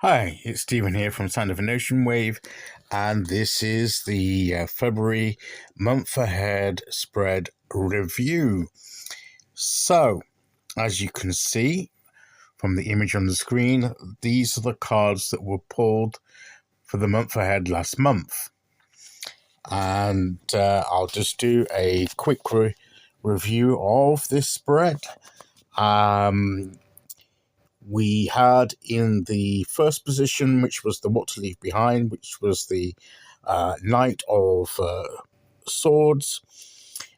Hi, it's Stephen here from Sound of an Ocean Wave, and this is the February month ahead spread review. So, as you can see from the image on the screen, these are the cards that were pulled for the month ahead last month. And I'll just do a quick review of this spread. We had in the first position, which was the What to Leave Behind, which was the Knight of Swords.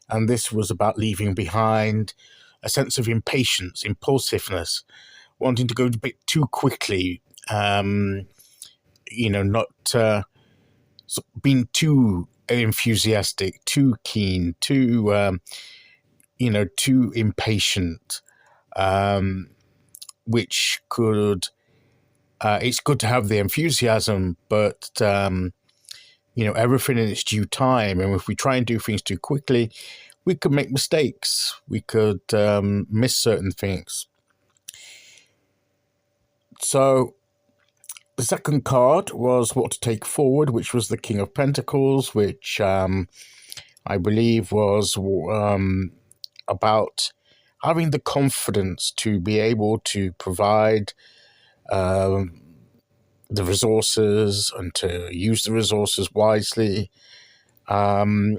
And this was about leaving behind a sense of impatience, impulsiveness, wanting to go a bit too quickly, not being too enthusiastic, too keen, too impatient. Which could, it's good to have the enthusiasm, but, everything in its due time. And if we try and do things too quickly, we could make mistakes. We could miss certain things. So the second card was What to Take Forward, which was the King of Pentacles, which I believe was about having the confidence to be able to provide the resources and to use the resources wisely. We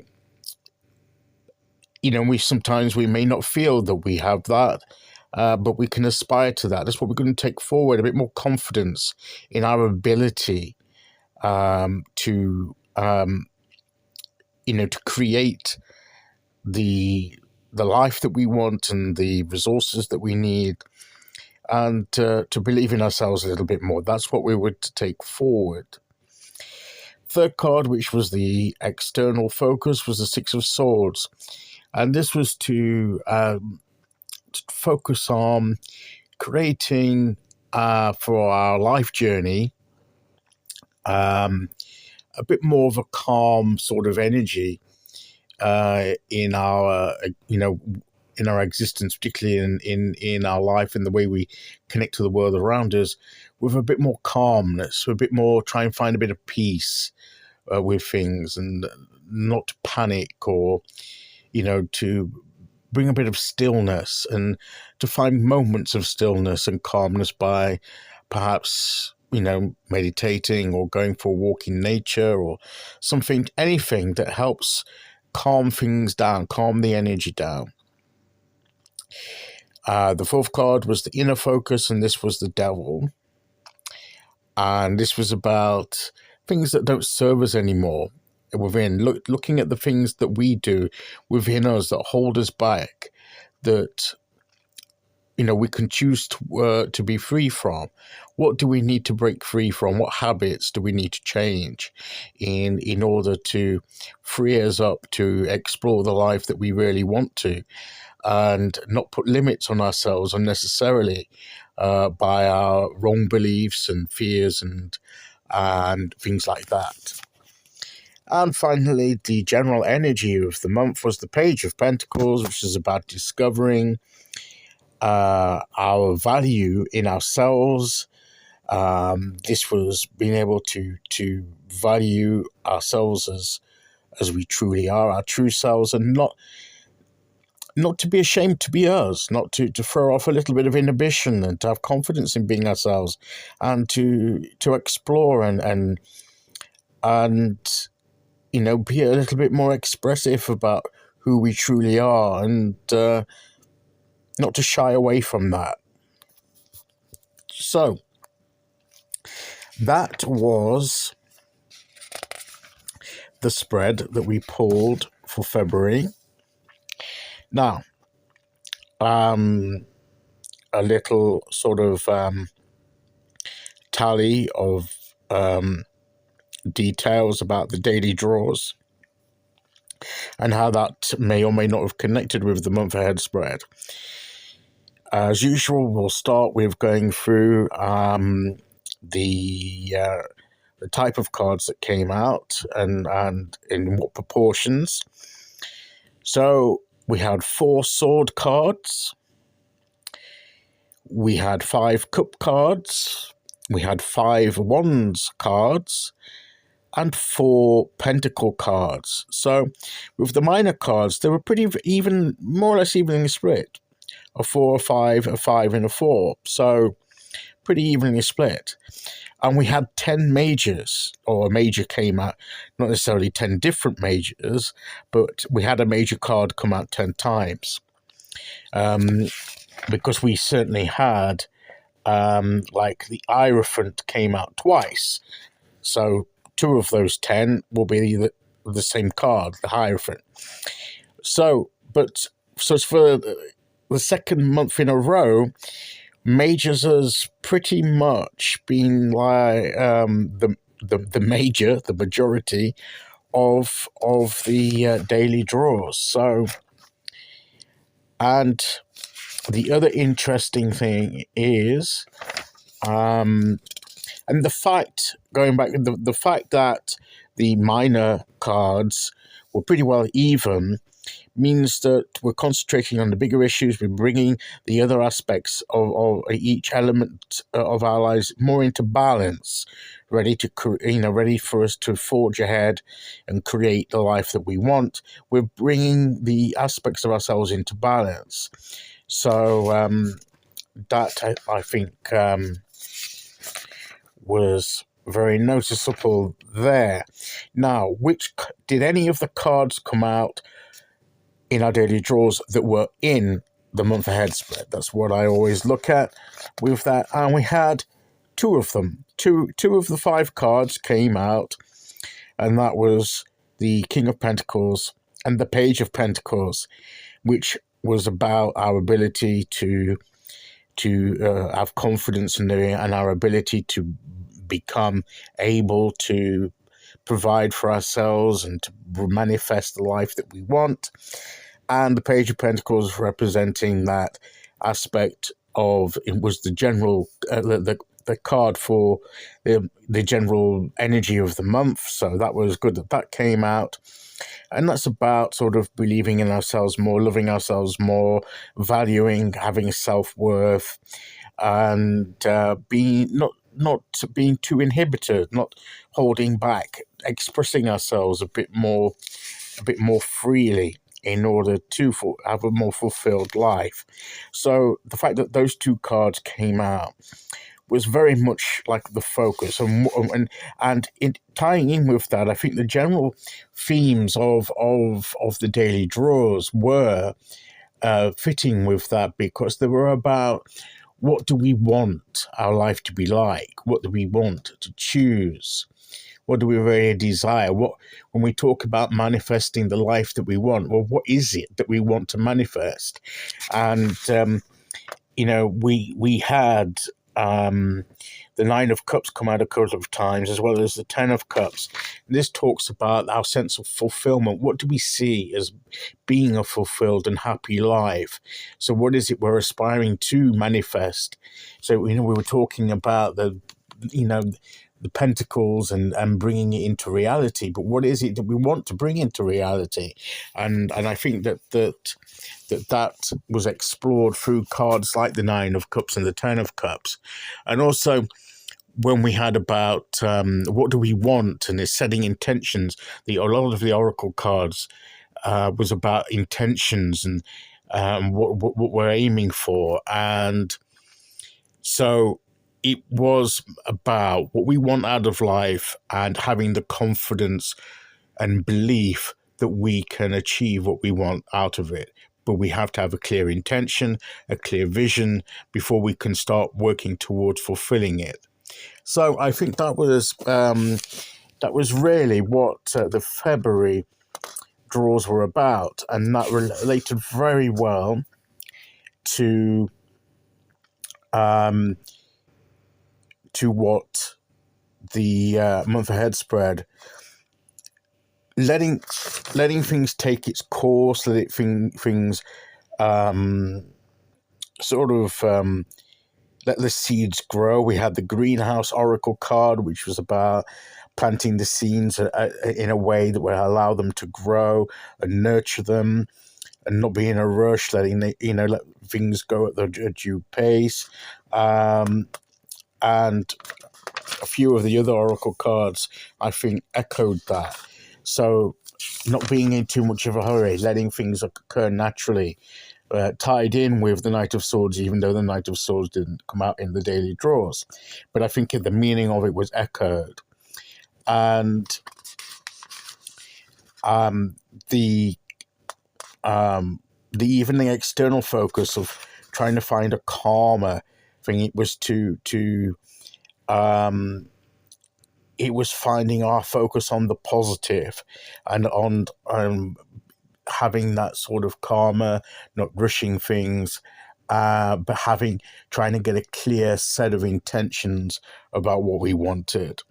may not feel that we have that, but we can aspire to that. That's what we're going to take forward, a bit more confidence in our ability to create the life that we want and the resources that we need, and to believe in ourselves a little bit more. That's what we were to take forward. Third card, which was the external focus, was the Six of Swords. And this was to focus on creating for our life journey a bit more of a calm sort of energy in our in our existence, particularly in our life, in the way we connect to the world around us, with a bit more calmness, a bit more, try and find a bit of peace with things, and not to panic, or to bring a bit of stillness, and to find moments of stillness and calmness by perhaps meditating or going for a walk in nature, or anything that helps calm things down, calm the energy down. The fourth card was the Inner Focus, and this was the Devil. And this was about things that don't serve us anymore within, looking at the things that we do within us that hold us back, that we can choose to be free from. What do we need to break free from? What habits do we need to change in order to free us up to explore the life that we really want to, and not put limits on ourselves unnecessarily by our wrong beliefs and fears and things like that. And finally, the general energy of the month was the Page of Pentacles, which is about discovering our value in ourselves. This was being able to value ourselves as we truly are, our true selves, and not to be ashamed to be us, not to throw off a little bit of inhibition, and to have confidence in being ourselves, and to explore and be a little bit more expressive about who we truly are, and not to shy away from that. So that was the spread that we pulled for February. Now, a little sort of tally of details about the daily draws and how that may or may not have connected with the month ahead spread. As usual, we'll start with going through the type of cards that came out and in what proportions. So we had 4 sword cards, we had 5 cup cards, we had 5 Wands cards and 4 Pentacle cards. So with the minor cards, they were pretty even, more or less evenly split. A 4, a 5, a 5, and a 4. So pretty evenly split. And we had 10 majors, or a major came out, not necessarily 10 different majors, but we had a major card come out 10 times. Because we certainly had, like the Hierophant came out twice. So 2 of those 10 will be the same card, the Hierophant. So for the second month in a row, majors has pretty much been like the majority of the daily draws. So, and the other interesting thing is, and the fact, going back, the fact that the minor cards were pretty well even means that we're concentrating on the bigger issues. We're bringing the other aspects of each element of our lives more into balance, ready for us to forge ahead and create the life that we want. We're bringing the aspects of ourselves into balance. So that I think was very noticeable there. Now, did any of the cards come out in our daily draws that were in the month ahead spread? That's what I always look at with that. And we had 2 of them. Two of the 5 cards came out, and that was the King of Pentacles and the Page of Pentacles, which was about our ability to have confidence in and our ability to become able to provide for ourselves and to manifest the life that we want. And the Page of Pentacles representing that aspect of, it was the general, the card for the general energy of the month. So that was good that came out. And that's about sort of believing in ourselves more, loving ourselves more, valuing, having self-worth, and being not being too inhibited, not holding back, expressing ourselves a bit more freely in order to have a more fulfilled life. So the fact that those 2 cards came out was very much like the focus, and in tying in with that, I think the general themes of the daily draws were fitting with that, because they were about, what do we want our life to be like? What do we want to choose? What do we really desire? When we talk about manifesting the life that we want, well, what is it that we want to manifest? And we had the 9 of Cups come out a couple of times, as well as the 10 of Cups. And this talks about our sense of fulfillment. What do we see as being a fulfilled and happy life? So what is it we're aspiring to manifest? So, we were talking about the pentacles and bringing it into reality, but what is it that we want to bring into reality? And I think that was explored through cards like the 9 of Cups and the 10 of Cups. And also, when we had about what do we want, and it's setting intentions, a lot of the oracle cards was about intentions and what we're aiming for. And so it was about what we want out of life and having the confidence and belief that we can achieve what we want out of it. But we have to have a clear intention, a clear vision, before we can start working towards fulfilling it. So I think that was really what the February draws were about, and that related very well to what the month ahead spread. Letting things take its course, things let the seeds grow. We had the Greenhouse Oracle card, which was about planting the seeds in a way that would allow them to grow and nurture them, and not be in a rush, let things go at their due pace. And a few of the other Oracle cards, I think, echoed that. So not being in too much of a hurry, letting things occur naturally, tied in with the Knight of Swords, even though the Knight of Swords didn't come out in the daily draws. But I think the meaning of it was echoed. And the even the external focus of trying to find a calmer thing, it was it was finding our focus on the positive and on having that sort of calmer, not rushing things, but trying to get a clear set of intentions about what we wanted.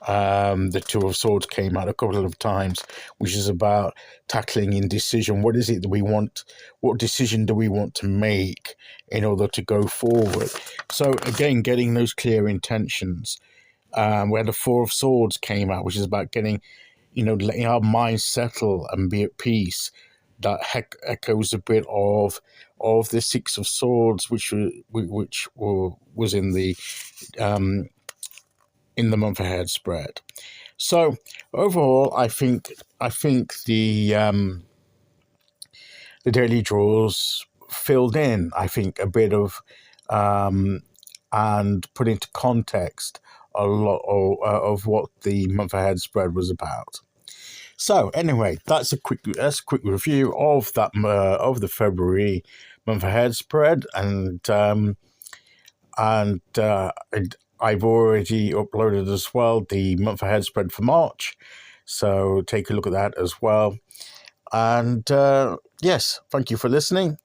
The Two of Swords came out a couple of times, which is about tackling indecision. What is it that we want? What decision do we want to make in order to go forward? So again, getting those clear intentions. Where the Four of Swords came out, which is about getting, letting our minds settle and be at peace. That echoes a bit of the Six of Swords, which was in the month ahead spread. So overall, I think the daily draws filled in, I think, a bit of and put into context a lot of what the month ahead spread was about. So anyway, that's a quick review of that of the February month ahead spread, and I've already uploaded as well the month ahead spread for March, so take a look at that as well. And yes, thank you for listening,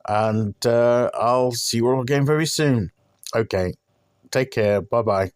and I'll see you all again very soon. Okay, take care. Bye bye.